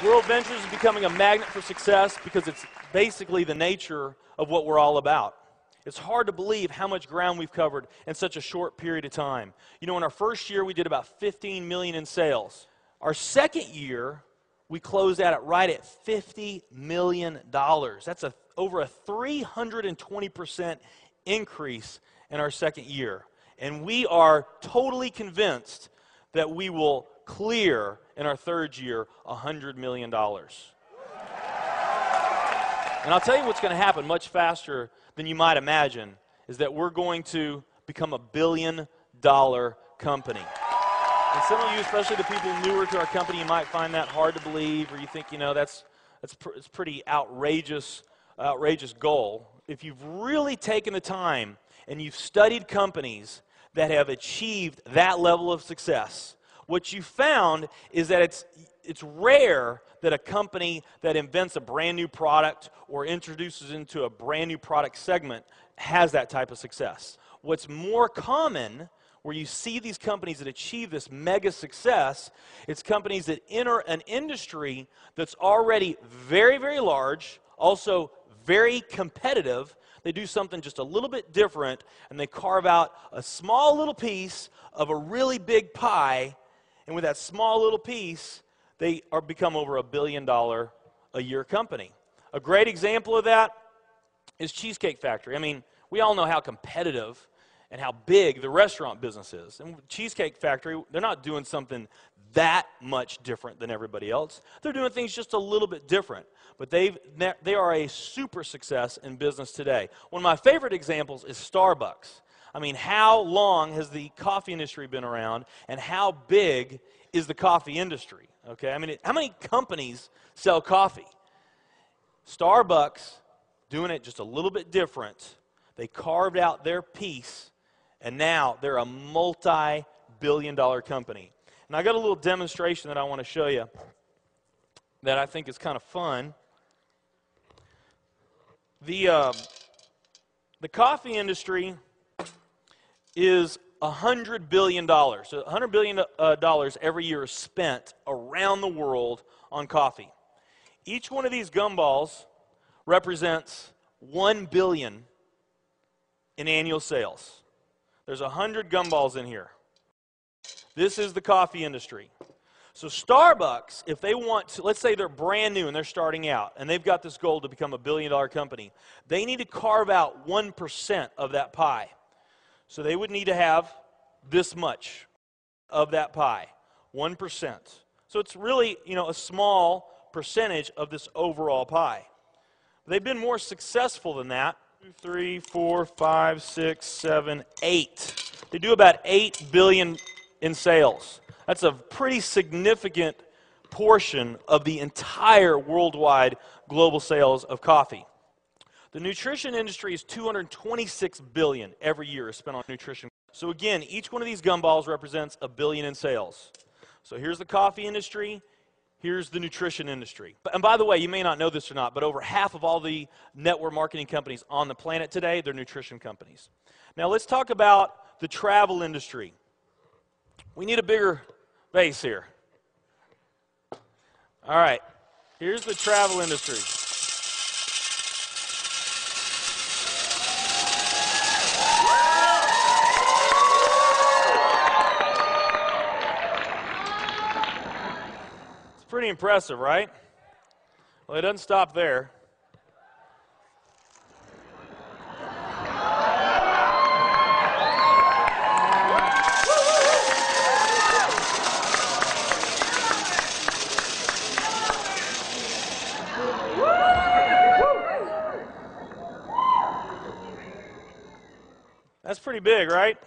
WorldVentures is becoming a magnet for success because it's basically the nature of what we're all about. It's hard to believe how much ground we've covered in such a short period of time. You know, in our first year, we did about 15 million in sales. Our second year, we closed out right at $50 million. That's over a 320% increase in our second year. And we are totally convinced that we will clear in our third year $100 million. And I'll tell you what's going to happen much faster than you might imagine is that we're going to become a billion-dollar company. And some of you, especially the people newer to our company, you might find that hard to believe, or you think, you know, it's pretty outrageous goal. If you've really taken the time and you've studied companies that have achieved that level of success, what you found is that it's rare that a company that invents a brand new product or introduces into a brand new product segment has that type of success. What's more common, where you see these companies that achieve this mega success, it's companies that enter an industry that's already very, very large, also very competitive. They do something just a little bit different, and they carve out a small little piece of a really big pie. And with that small little piece, they become over $1 billion a year company. A great example of that is Cheesecake Factory. I mean, we all know how competitive and how big the restaurant business is. And Cheesecake Factory, they're not doing something that much different than everybody else. They're doing things just a little bit different. But they are a super success in business today. One of my favorite examples is Starbucks. I mean, how long has the coffee industry been around, and how big is the coffee industry? Okay, I mean, how many companies sell coffee? Starbucks, doing it just a little bit different. They carved out their piece, and now they're a multi-billion-dollar company. And I got a little demonstration that I want to show you that I think is kind of fun. The coffee industry is $100 billion. So $100 billion every year is spent around the world on coffee. Each one of these gumballs represents $1 billion in annual sales. There's 100 gumballs in here. This is the coffee industry. So Starbucks, if they want to, let's say they're brand new and they're starting out, and they've got this goal to become a billion-dollar company, they need to carve out 1% of that pie. So they would need to have this much of that pie, 1%. So it's really, you know, a small percentage of this overall pie. They've been more successful than that. 2, 3, 4, 5, 6, 7, 8. They do about $8 billion in sales. That's a pretty significant portion of the entire worldwide global sales of coffee. The nutrition industry is $226 billion every year is spent on nutrition. So again, each one of these gumballs represents $1 billion in sales. So here's the coffee industry, here's the nutrition industry. And by the way, you may not know this or not, but over half of all the network marketing companies on the planet today, they're nutrition companies. Now let's talk about the travel industry. We need a bigger base here. All right, here's the travel industry. Pretty impressive, right? Well, it doesn't stop there. That's pretty big, right?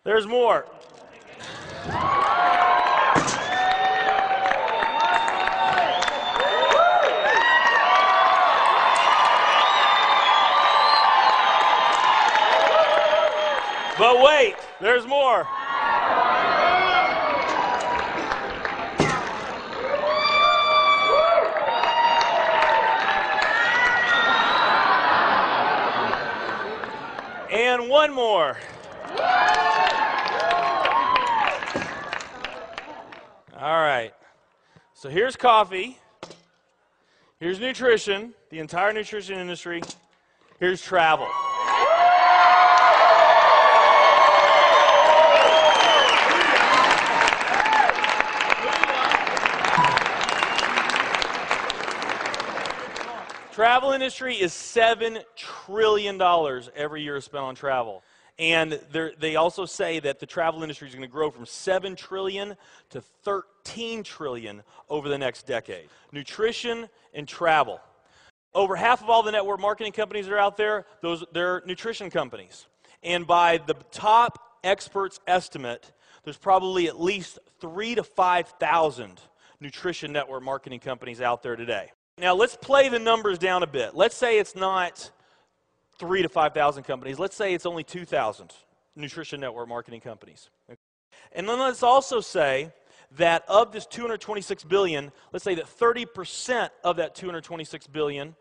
There's more. But wait, there's more. And one more. All right. So here's coffee. Here's nutrition, the entire nutrition industry. Here's travel. Travel industry is $7 trillion every year spent on travel. And they also say that the travel industry is going to grow from $7 trillion to $13 trillion over the next decade. Nutrition and travel. Over half of all the network marketing companies that are out there, they're nutrition companies. And by the top experts' estimate, there's probably at least 3,000 to 5,000 nutrition network marketing companies out there today. Now let's play the numbers down a bit. Let's say it's not 3,000 to 5,000 companies. Let's say it's only 2,000 nutrition network marketing companies. And then let's also say that of this $226 billion, let's say that 30% of that $226 billion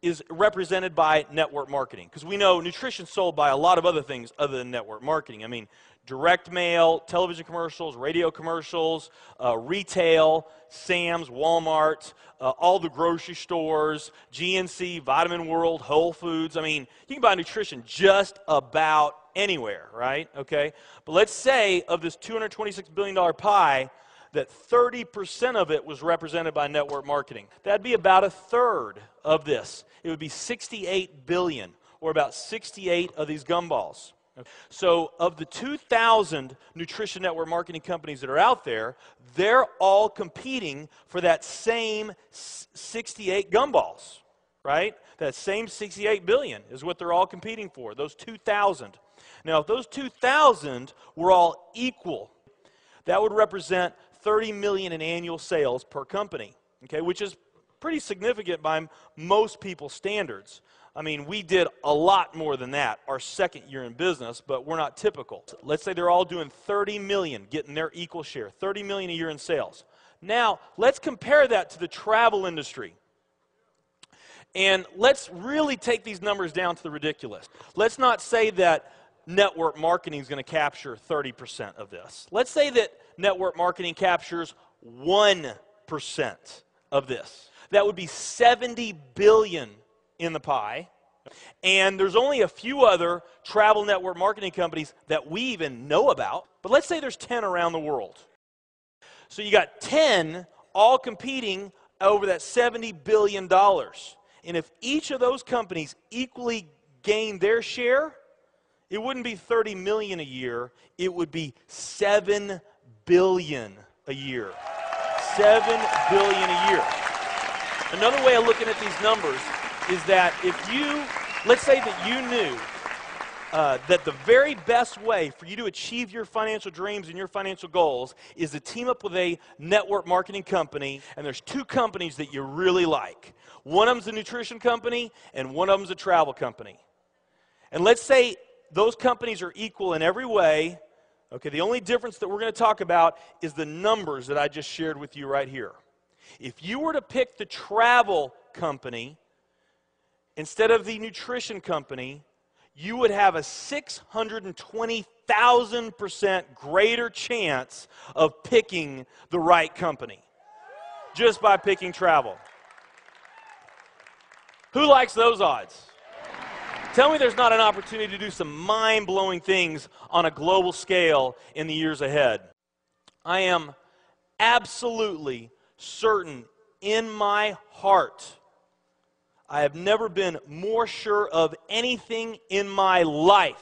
is represented by network marketing. Because we know nutrition's sold by a lot of other things other than network marketing. I mean, direct mail, television commercials, radio commercials, retail, Sam's, Walmart, all the grocery stores, GNC, Vitamin World, Whole Foods. I mean, you can buy nutrition just about anywhere, right? Okay? But let's say of this $226 billion pie, that 30% of it was represented by network marketing. That'd be about a third of this. It would be 68 billion, or about 68 of these gumballs. So of the 2,000 nutrition network marketing companies that are out there, they're all competing for that same 68 gumballs, right? That same 68 billion is what they're all competing for, those 2,000. Now, if those 2,000 were all equal, that would represent 30 million in annual sales per company, okay, which is pretty significant by most people's standards. I mean, we did a lot more than that our second year in business, but we're not typical. Let's say they're all doing 30 million, getting their equal share, 30 million a year in sales. Now, let's compare that to the travel industry. And let's really take these numbers down to the ridiculous. Let's not say that network marketing is going to capture 30% of this. Let's say that network marketing captures 1% of this. That would be 70 billion in the pie. And there's only a few other travel network marketing companies that we even know about. But let's say there's 10 around the world. So you got 10 all competing over that $70 billion. And if each of those companies equally gain their share, it wouldn't be 30 million a year, it would be 7 billion a year. 7 billion a year. Another way of looking at these numbers is that if you, let's say that you knew that the very best way for you to achieve your financial dreams and your financial goals is to team up with a network marketing company, and there's two companies that you really like. One of them's a nutrition company, and one of them's a travel company. And let's say those companies are equal in every way. Okay, the only difference that we're going to talk about is the numbers that I just shared with you right here. If you were to pick the travel company instead of the nutrition company, you would have a 620,000% greater chance of picking the right company just by picking travel. Who likes those odds? Tell me there's not an opportunity to do some mind-blowing things on a global scale in the years ahead. I am absolutely certain in my heart, I have never been more sure of anything in my life.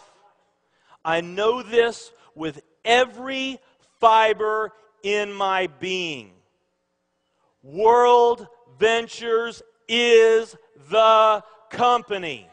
I know this with every fiber in my being. WorldVentures is the company.